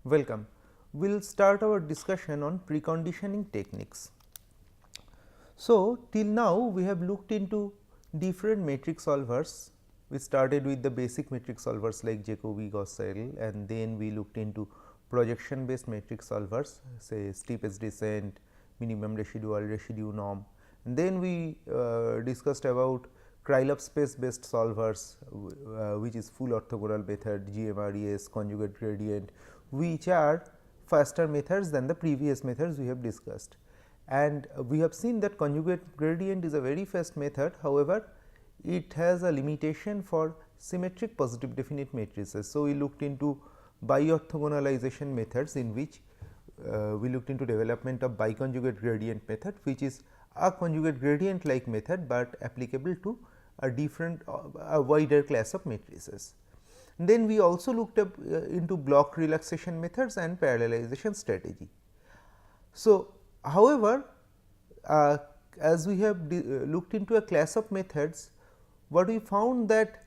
Welcome. We will start our discussion on preconditioning techniques. So, till now we have looked into different metric solvers. We started with the basic metric solvers like Jacobi, Gauss-Seidel, and then we looked into projection based metric solvers, say steepest descent, minimum residue norm. And then we discussed about Krylov space based solvers, which is full orthogonal method, GMRES, conjugate gradient, which are faster methods than the previous methods we have discussed. And we have seen that conjugate gradient is a very fast method. However, it has a limitation for symmetric positive definite matrices. So, we looked into biorthogonalization methods, in which we looked into development of biconjugate gradient method, which is a conjugate gradient like method, but applicable to a different a wider class of matrices. Then we also looked up into block relaxation methods and parallelization strategy. So, however, as we have looked into a class of methods, what we found that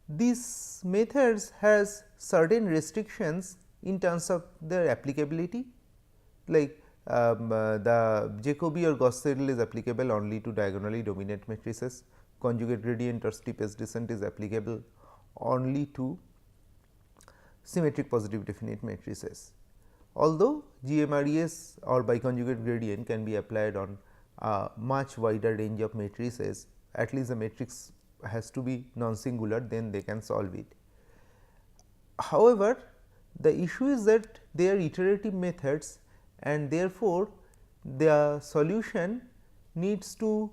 these methods has certain restrictions in terms of their applicability, like the Jacobi or Gauss-Seidel is applicable only to diagonally dominant matrices, conjugate gradient or steepest descent is applicable only to symmetric positive definite matrices. Although GMRES or biconjugate gradient can be applied on a much wider range of matrices, at least the matrix has to be non-singular, then they can solve it. However, the issue is that they are iterative methods, and therefore, the solution needs to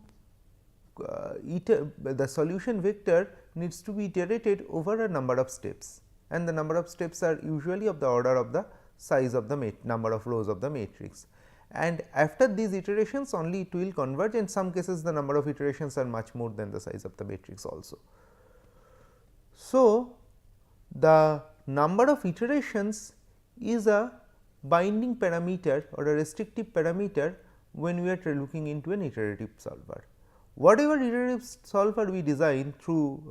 the solution vector needs to be iterated over a number of steps, and the number of steps are usually of the order of the size of the number of rows of the matrix. And after these iterations only it will converge, in some cases the number of iterations are much more than the size of the matrix also. So, the number of iterations is a binding parameter or a restrictive parameter when we are looking into an iterative solver. Whatever iterative solver we design through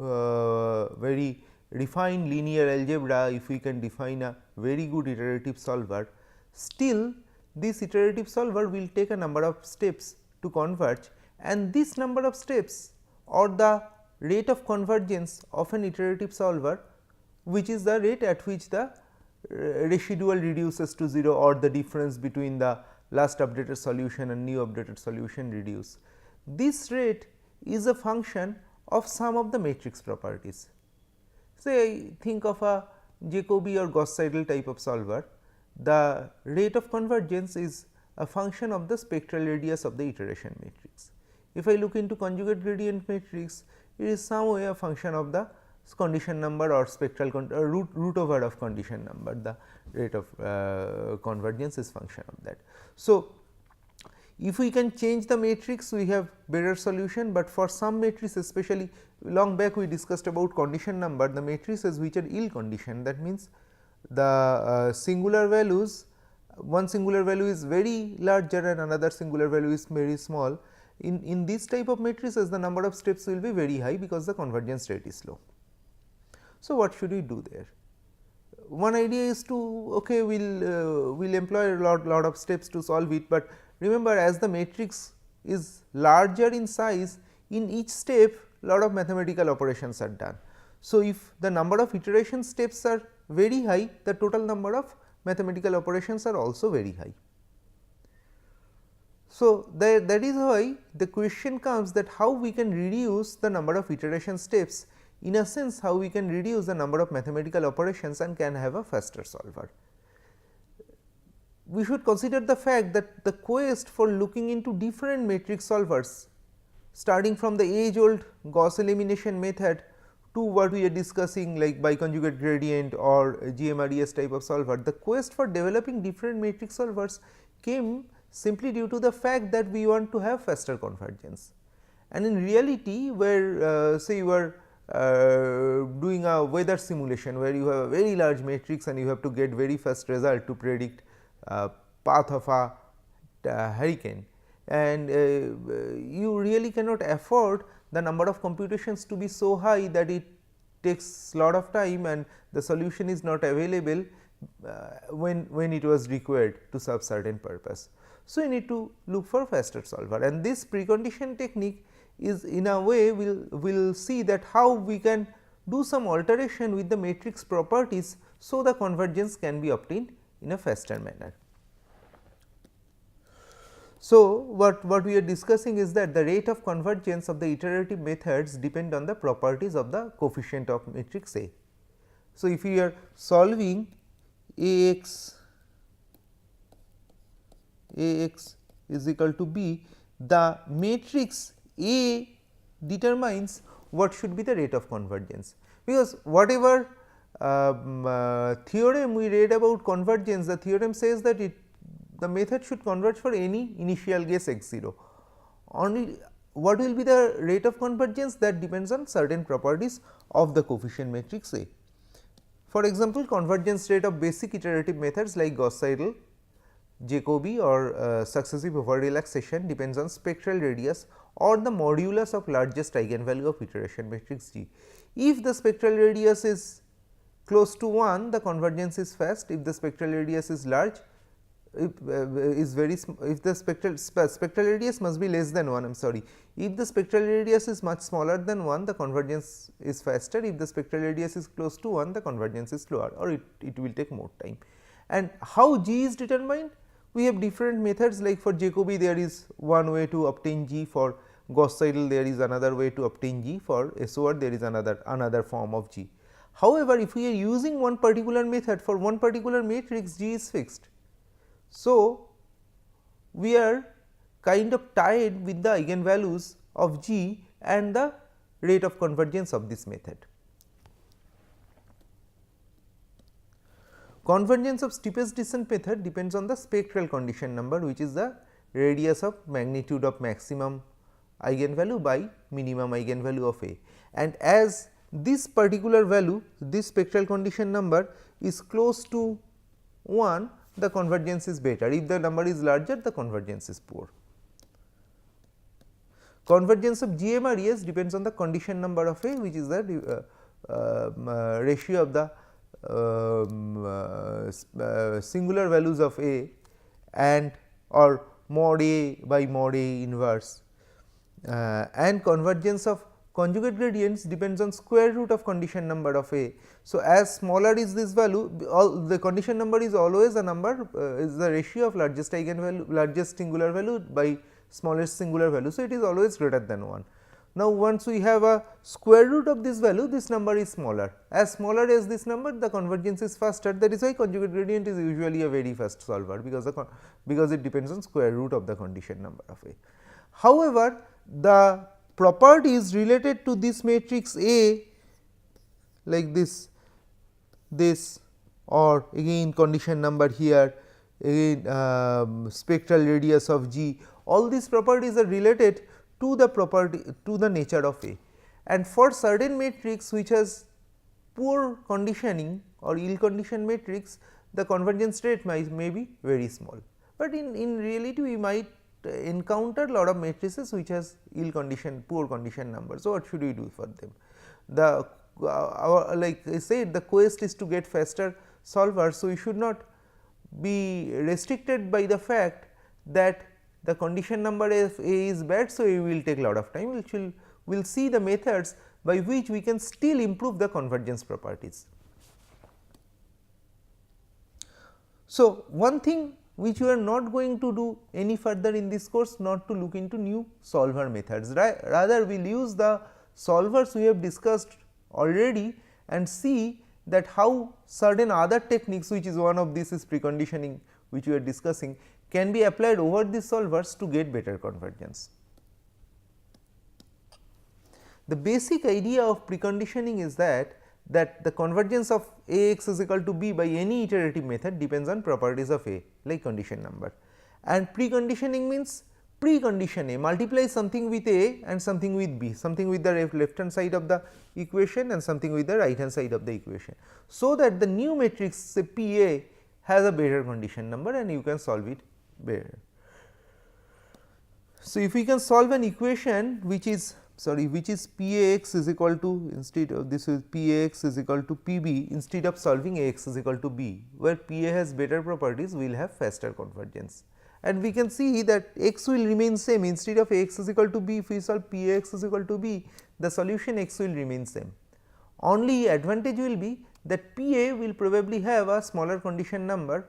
very refined linear algebra, if we can define a very good iterative solver, still this iterative solver will take a number of steps to converge, and this number of steps or the rate of convergence of an iterative solver, which is the rate at which the residual reduces to 0 or the difference between the last updated solution and new updated solution reduce. This rate is a function of some of the matrix properties. Say, think of a Jacobi or Gauss-Seidel type of solver. The rate of convergence is a function of the spectral radius of the iteration matrix. If I look into conjugate gradient matrix, it is some way a function of the condition number or spectral root over of condition number. The rate of convergence is function of that. So, if we can change the matrix, we have better solution, but for some matrices, especially long back we discussed about condition number, the matrices which are ill conditioned, that means the singular values, one singular value is very larger and another singular value is very small. In this type of matrices, the number of steps will be very high because the convergence rate is low. So, what should we do there? One idea is to we'll employ a lot of steps to solve it, but remember, as the matrix is larger in size, in each step lot of mathematical operations are done. So, if the number of iteration steps are very high, the total number of mathematical operations are also very high. So, that is why the question comes that how we can reduce the number of iteration steps, in a sense how we can reduce the number of mathematical operations and can have a faster solver. We should consider the fact that the quest for looking into different matrix solvers, starting from the age old Gauss elimination method to what we are discussing like biconjugate gradient or GMRES type of solver, the quest for developing different matrix solvers came simply due to the fact that we want to have faster convergence. And in reality, where say you are doing a weather simulation, where you have a very large matrix and you have to get very fast result to predict path of a hurricane, and you really cannot afford the number of computations to be so high that it takes lot of time and the solution is not available, when it was required to serve certain purpose. So, you need to look for faster solver, and this precondition technique is in a way will see that how we can do some alteration with the matrix properties, so the convergence can be obtained in a faster manner. So, what we are discussing is that the rate of convergence of the iterative methods depend on the properties of the coefficient of matrix A. So, if we are solving Ax is equal to B, the matrix A determines what should be the rate of convergence, because whatever theorem we read about convergence, the theorem says that the method should converge for any initial guess x 0. Only what will be the rate of convergence, that depends on certain properties of the coefficient matrix A. For example, convergence rate of basic iterative methods like Gauss-Seidel, Jacobi or successive over relaxation depends on spectral radius or the modulus of largest eigenvalue of iteration matrix G. If the spectral radius is close to 1, the convergence is fast. If the spectral radius is large, if the spectral radius must be less than 1, I am sorry. If the spectral radius is much smaller than 1, the convergence is faster. If the spectral radius is close to 1, the convergence is slower, or it will take more time. And how G is determined? We have different methods, like for Jacobi there is one way to obtain G, for Gauss-Seidel there is another way to obtain G, for SOR there is another form of G. However, if we are using one particular method for one particular matrix, G is fixed. So, we are kind of tied with the eigenvalues of G and the rate of convergence of this method. Convergence of steepest descent method depends on the spectral condition number, which is the radius of magnitude of maximum eigenvalue by minimum eigenvalue of A. And as this particular value, this spectral condition number is close to 1, the convergence is better. If the number is larger, the convergence is poor. Convergence of GMRES depends on the condition number of A, which is the ratio of the singular values of A and or mod A by mod A inverse, and convergence of conjugate gradients depends on square root of condition number of A. So, as smaller is this value, the condition number is always a number, is the ratio of largest eigenvalue, largest singular value by smallest singular value. So, it is always greater than 1. Now, once we have a square root of this value, this number is smaller. As smaller as this number, the convergence is faster. That is why conjugate gradient is usually a very fast solver, because it depends on square root of the condition number of A. However, the properties related to this matrix A, like this or again condition number here, again spectral radius of G, all these properties are related to the nature of A. And for certain matrix which has poor conditioning or ill conditioned matrix, the convergence rate may be very small, but in reality we might encounter lot of matrices which has ill conditioned, poor condition number. So, what should we do for them? The like I said, the quest is to get faster solvers. So, we should not be restricted by the fact that the condition number of A is bad. So, we will take lot of time, which we will see the methods by which we can still improve the convergence properties. So, one thing which we are not going to do any further in this course, not to look into new solver methods, rather we will use the solvers we have discussed already and see that how certain other techniques, which is one of this is preconditioning, which we are discussing, can be applied over these solvers to get better convergence. The basic idea of preconditioning is that the convergence of A x is equal to B by any iterative method depends on properties of A, like condition number, and preconditioning means precondition A, multiply something with A and something with B, something with the left hand side of the equation and something with the right hand side of the equation, so that the new matrix say P A has a better condition number and you can solve it better. So, if we can solve an equation which is sorry, which is Pax is equal to, instead of this is Pax is equal to Pb, instead of solving Ax is equal to B, where Pa has better properties, we will have faster convergence. And we can see that x will remain same, instead of Ax is equal to B, if we solve Pax is equal to B, the solution x will remain same. Only advantage will be that Pa will probably have a smaller condition number,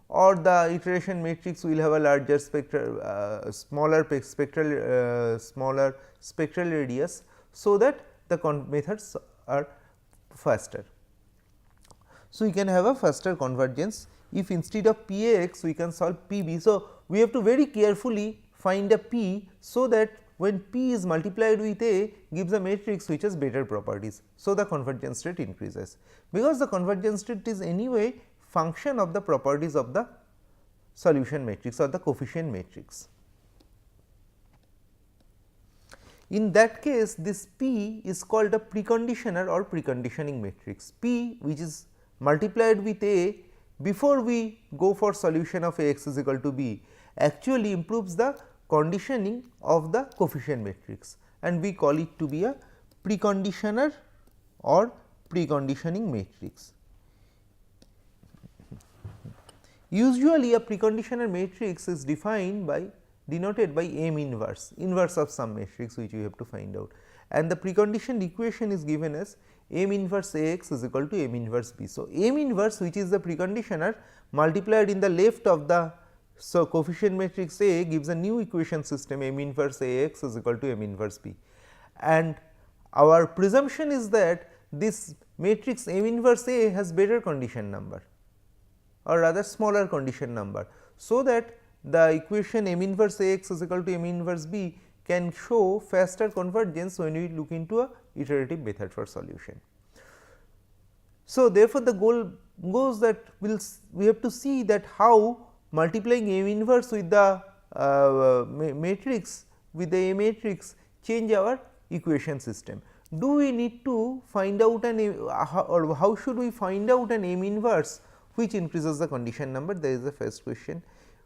or the iteration matrix will have a larger spectral smaller spectral radius, so that the methods are faster. So, we can have a faster convergence if instead of Pax we can solve Pb. So, we have to very carefully find a P, so that when P is multiplied with A gives a matrix which has better properties. So, the convergence rate increases, because the convergence rate is anyway function of the properties of the solution matrix or the coefficient matrix. In that case, this P is called a preconditioner or preconditioning matrix. P, which is multiplied with A before we go for solution of Ax is equal to B, actually improves the conditioning of the coefficient matrix, and we call it to be a preconditioner or preconditioning matrix. Usually, a preconditioner matrix is denoted by M inverse of some matrix which we have to find out, and the preconditioned equation is given as M inverse Ax is equal to M inverse B. So, M inverse, which is the preconditioner, multiplied in the left of the coefficient matrix A, gives a new equation system M inverse Ax is equal to M inverse B, and our presumption is that this matrix M inverse A has better condition number, or rather smaller condition number, so that the equation M inverse Ax is equal to M inverse B can show faster convergence when we look into a iterative method for solution. So, therefore, the goal goes that we have to see that how multiplying M inverse with the matrix, with the A matrix, change our equation system. Do we need to find out or how should we find out an M inverse which increases the condition number? That is the first question.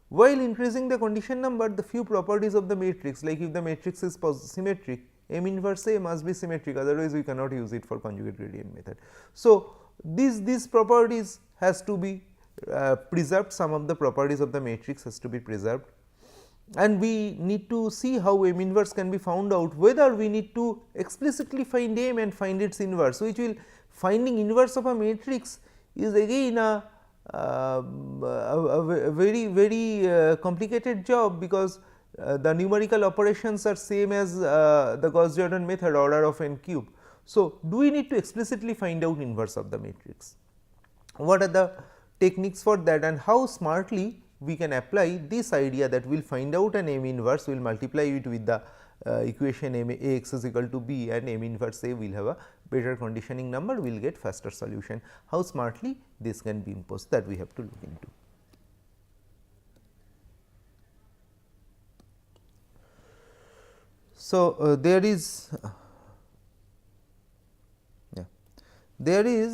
While increasing the condition number, the few properties of the matrix, like if the matrix is symmetric, M inverse A must be symmetric, otherwise we cannot use it for conjugate gradient method. So, these properties has to be preserved, some of the properties of the matrix has to be preserved, and we need to see how M inverse can be found out, whether we need to explicitly find M and find its inverse, which will finding inverse of a matrix is again a very complicated job, because the numerical operations are same as the Gauss-Jordan method, order of n cube. So, do we need to explicitly find out inverse of the matrix? What are the techniques for that, and how smartly we can apply this idea that we will find out an M inverse, we will multiply it with the equation Ax is equal to B, and M inverse A will have a better conditioning number, we will get faster solution. How smartly this can be imposed, that we have to look into. So, there is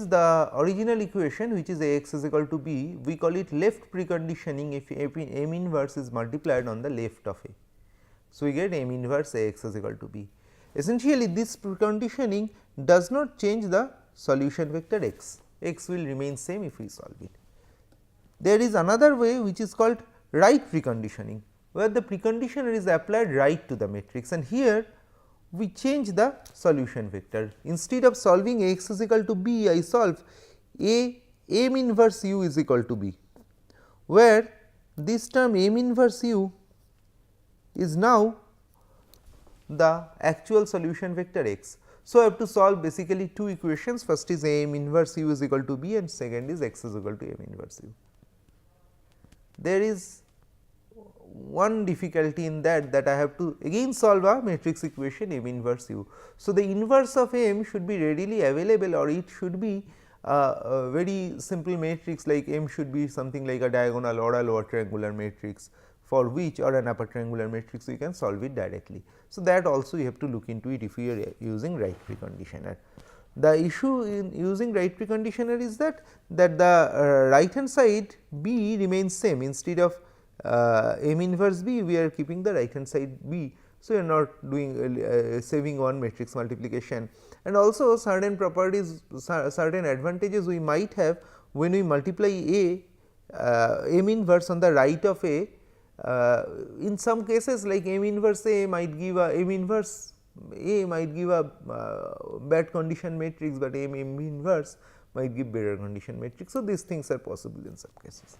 the original equation which is Ax is equal to B, we call it left preconditioning if M inverse is multiplied on the left of A. So, we get M inverse Ax is equal to B. Essentially, this preconditioning does not change the solution vector x, x will remain same if we solve it. There is another way which is called right preconditioning, where the preconditioner is applied right to the matrix, and here we change the solution vector. Instead of solving Ax is equal to B, I solve M inverse u is equal to B, where this term M inverse u is now the actual solution vector x. So, I have to solve basically two equations, first is M inverse u is equal to B, and second is x is equal to M inverse u. There is one difficulty in that I have to again solve a matrix equation M inverse u. So, the inverse of M should be readily available, or it should be a very simple matrix, like M should be something like a diagonal or a lower triangular matrix, for which, or an upper triangular matrix, we can solve it directly. So, that also you have to look into it if you are using right preconditioner. The issue in using right preconditioner is that the right hand side B remains same, instead of M inverse B, we are keeping the right hand side B. So, you are not doing saving one matrix multiplication, and also certain properties, certain advantages we might have when we multiply M inverse on the right of A. In some cases like M inverse A might give a M inverse A might give a bad condition matrix, but M inverse might give better condition matrix. So, these things are possible in some cases.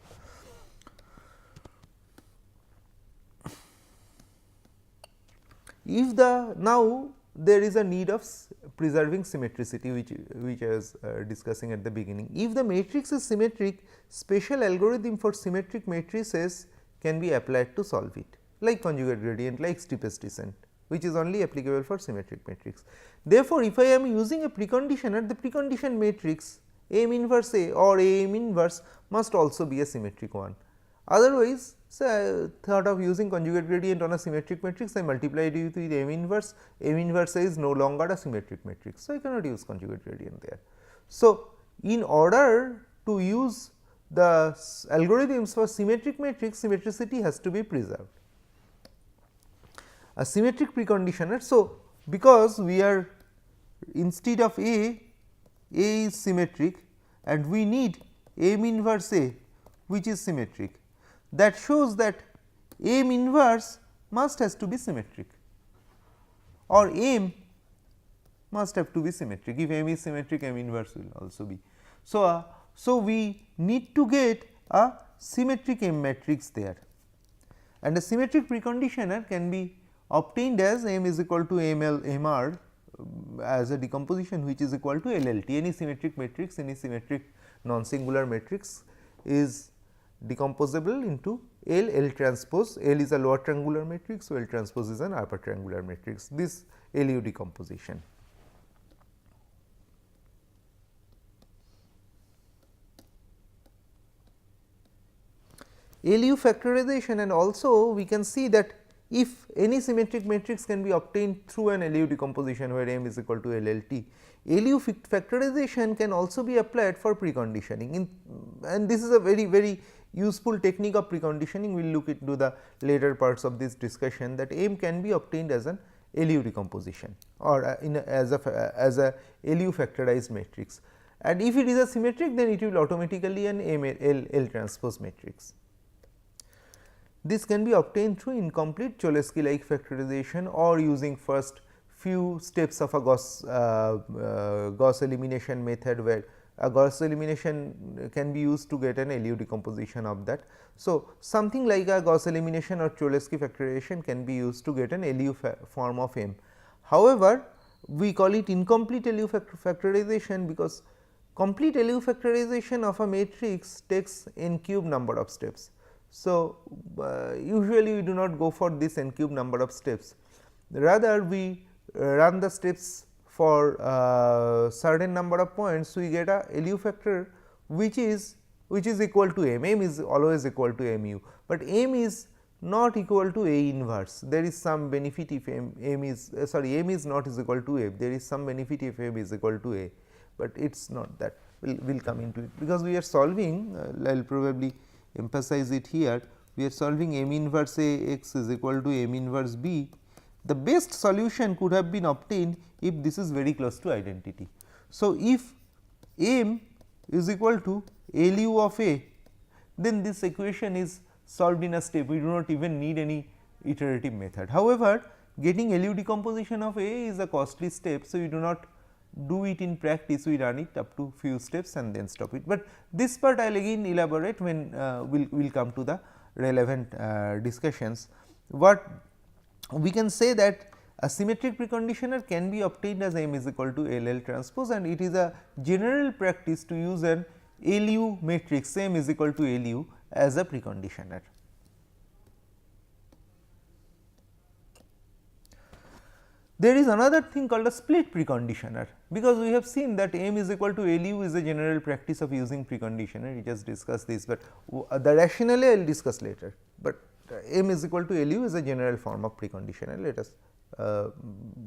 If now there is a need of preserving symmetricity, which I was discussing at the beginning. If the matrix is symmetric, special algorithm for symmetric matrices can be applied to solve it, like conjugate gradient, like steepest descent, which is only applicable for symmetric matrix. Therefore, if I am using a preconditioner, the precondition matrix M inverse A or M inverse must also be a symmetric one. Otherwise, so I thought of using conjugate gradient on a symmetric matrix, I multiplied it with M inverse A is no longer a symmetric matrix. So, I cannot use conjugate gradient there. So, in order to use the algorithms for symmetric matrix, symmetricity has to be preserved. A symmetric preconditioner. So, because we are instead of A is symmetric and we need M inverse A which is symmetric, that shows that M inverse must has to be symmetric, or M must have to be symmetric. If M is symmetric, M inverse will also be. So, so we need to get a symmetric M matrix there, and a symmetric preconditioner can be obtained as M is equal to MR as a decomposition which is equal to LLT. Any symmetric matrix, any symmetric non-singular matrix is decomposable into L transpose. L is a lower triangular matrix, so L transpose is an upper triangular matrix. This LU decomposition. LU factorization, and also we can see that if any symmetric matrix can be obtained through an LU decomposition where M is equal to LLT, LU factorization can also be applied for preconditioning, and this is a very useful technique of preconditioning. We will look into the later parts of this discussion, that M can be obtained as an LU decomposition or as a LU factorized matrix, and if it is a symmetric, then it will automatically an L transpose matrix. This can be obtained through incomplete Cholesky like factorization or using first few steps of a Gauss elimination method, where a Gauss elimination can be used to get an LU decomposition of that. So, something like a Gauss elimination or Cholesky factorization can be used to get an LU form of M. However, we call it incomplete LU factorization because complete LU factorization of a matrix takes n cube number of steps. So, usually we do not go for this n cube number of steps, rather we run the steps for certain number of points, we get a LU factor which is equal to M. M is always equal to MU, but M is not equal to A inverse. There is some benefit if M is not is equal to A, there is some benefit if M is equal to A, but it is not that. We will come into it, because we are solving, I will probably emphasize it here, we are solving M inverse A x is equal to M inverse B. The best solution could have been obtained if this is very close to identity. So, if M is equal to LU of A, then this equation is solved in a step, we do not even need any iterative method. However, getting LU decomposition of A is a costly step, so we do not do it in practice, we run it up to few steps and then stop it. But this part I will again elaborate when we will come to the relevant discussions. What we can say that a symmetric preconditioner can be obtained as M is equal to LL transpose, and it is a general practice to use an LU matrix M is equal to LU as a preconditioner. There is another thing called a split preconditioner, because we have seen that M is equal to LU is a general practice of using preconditioner, we just discussed this, but the rationale I will discuss later, but M is equal to LU is a general form of preconditioner, let us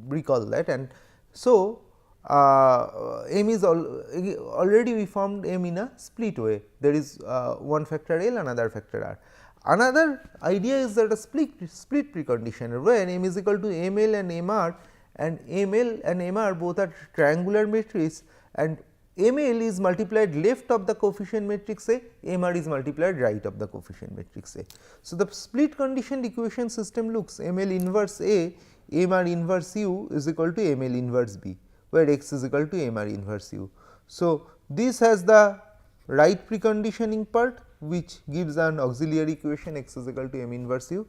recall that. And so, M is already we formed M in a split way, there is one factor L, another factor R. Another idea is that a split preconditioner, where M is equal to ML and MR, and ML and MR both are triangular matrix, and ML is multiplied left of the coefficient matrix A, MR is multiplied right of the coefficient matrix A. So, the split conditioned equation system looks ML inverse A, MR inverse U is equal to ML inverse B, where X is equal to MR inverse U. So, this has the right preconditioning part, which gives an auxiliary equation X is equal to M inverse U,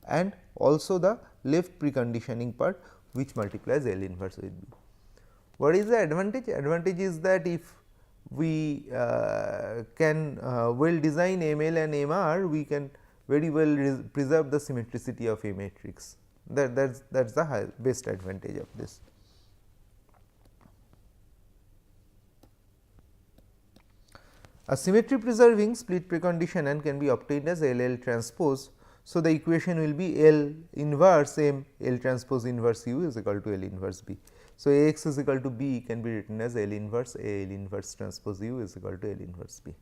and also the left preconditioning part, which multiplies L inverse with B. What is the advantage? Advantage is that if we can well design ML and MR, we can very well preserve the symmetricity of A matrix. That's the best advantage of this. A symmetry preserving split preconditioner can be obtained as L transpose. So, the equation will be L inverse M L transpose inverse U is equal to L inverse B. So, A x is equal to B can be written as L inverse A L inverse transpose U is equal to L inverse B.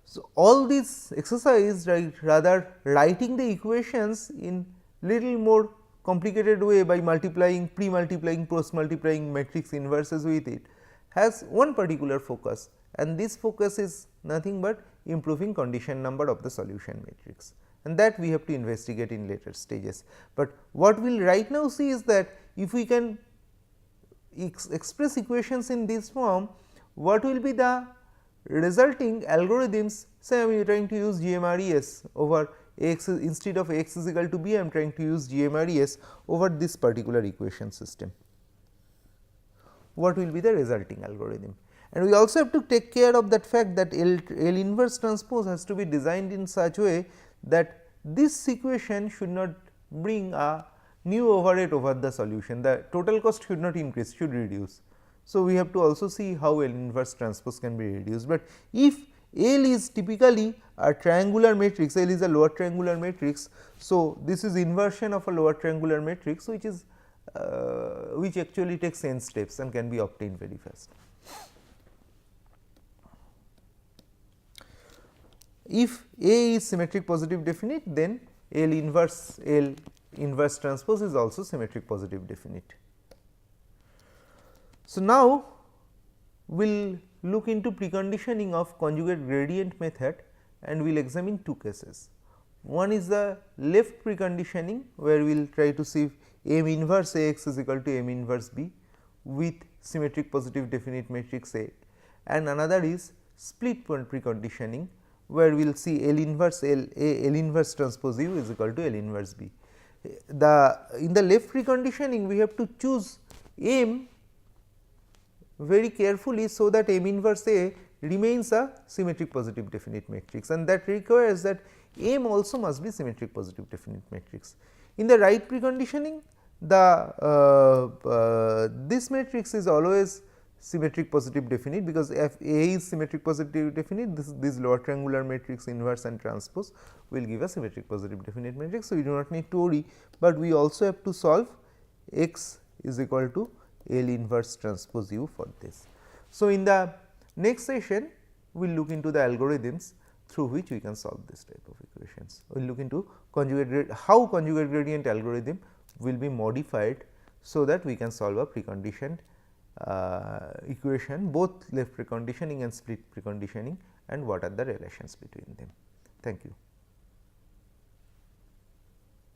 So, all this exercise, rather writing the equations in little more complicated way by multiplying, pre-multiplying, post-multiplying matrix inverses with it, has one particular focus, and this focus is nothing but improving condition number of the solution matrix, and that we have to investigate in later stages. But what we will right now see is that if we can express equations in this form, what will be the resulting algorithms. Say I am trying to use GMRES over x instead of x is equal to b, I am trying to use GMRES over this particular equation system. What will be the resulting algorithm? And we also have to take care of that fact that L inverse transpose has to be designed in such a way that this equation should not bring a new overhead over the solution, the total cost should not increase, should reduce. So, we have to also see how L inverse transpose can be reduced, but if L is typically a triangular matrix, L is a lower triangular matrix. So, this is inversion of a lower triangular matrix, which is which actually takes n steps and can be obtained very fast. If A is symmetric positive definite, then L inverse transpose is also symmetric positive definite. So, now we will look into preconditioning of conjugate gradient method, and we will examine two cases. One is the left preconditioning, where we will try to see if M inverse A x is equal to M inverse B with symmetric positive definite matrix A, and another is split preconditioning, where we will see L inverse L inverse transpose U is equal to L inverse B. In the left preconditioning, we have to choose M very carefully, so that M inverse A remains a symmetric positive definite matrix, and that requires that M also must be symmetric positive definite matrix. In the right preconditioning, this matrix is always symmetric positive definite, because if A is symmetric positive definite, this lower triangular matrix inverse and transpose will give a symmetric positive definite matrix. So, we do not need to worry, but we also have to solve x is equal to L inverse transpose U for this. So, in the next session we will look into the algorithms through which we can solve this type of equations. We will look into how conjugate gradient algorithm will be modified, so that we can solve a preconditioned equation, both left preconditioning and split preconditioning, and what are the relations between them. Thank you.